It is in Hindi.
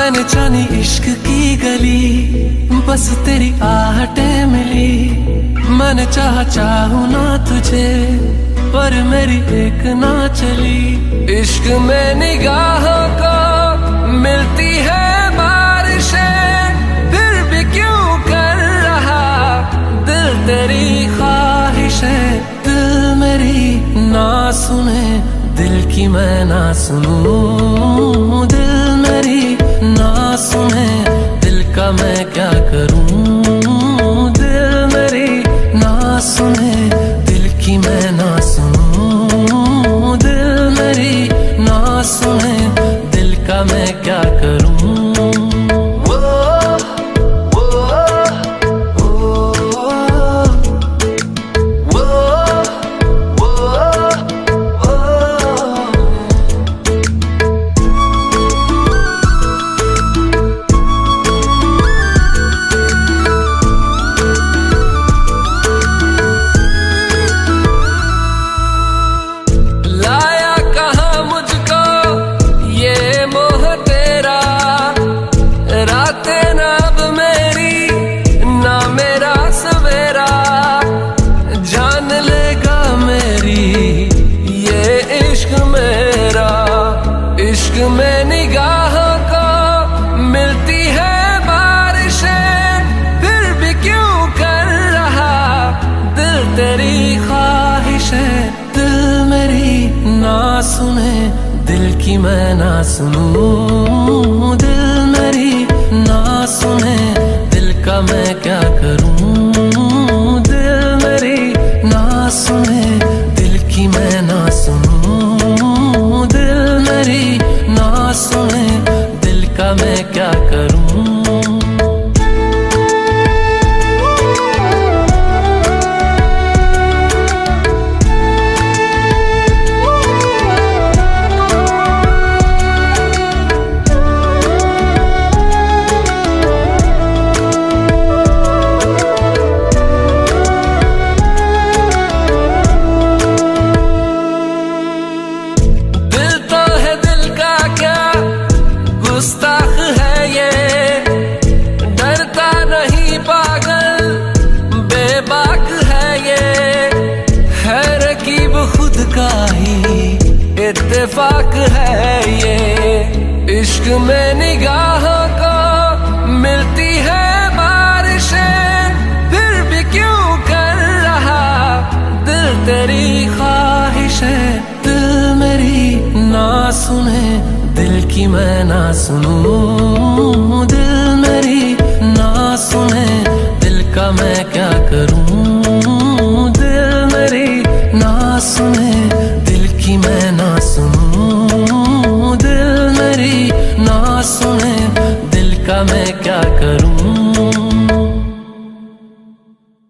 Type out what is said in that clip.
मैंने जानी इश्क की गली, बस तेरी आहटें मिली। मैंने चाहूं ना तुझे, पर मेरी एक ना चली। इश्क में निगाहों को मिलती है बारिशें, फिर भी क्यों कर रहा दिल तेरी ख्वाहिश है। दिल मेरी ना सुने, दिल की मैं ना सुनूं। दिल मेरी ना सुने, दिल का मैं क्या करूं। दिल मेरी ना सुने, दिल की मैं ना सुनूं। दिल मेरी ना सुने, दिल का मैं क्या करूं। इश्क में निगाहों को मिलती है बारिशें, फिर भी क्यों कर रहा दिल तेरी ख्वाहिश है। दिल मेरी ना सुने, दिल की मैं ना सुनूं। दिल मेरी ना सुने, दिल का मैं क्या करूं। दिल मेरी ना सुने, दिल की मैं ना सुनूं। दिल मेरी ना सुने, दिल का मैं क्या करूं। गुस्ताख है ये, डरता नहीं पागल बेबाक है ये। है रकीब खुद का ही इत्तेफाक है ये। इश्क में निगाहों को मिलती है बारिशें, फिर भी क्यों कर रहा दिल तेरी ख्वाहिश है। दिल मेरी ना सुने, दिल की मैं ना सुनूं। दिल मेरी ना सुने, दिल का मैं क्या करूं। दिल मेरी ना सुने, दिल की मैं ना सुनूं। दिल मेरी ना सुने, दिल का मैं क्या करूं।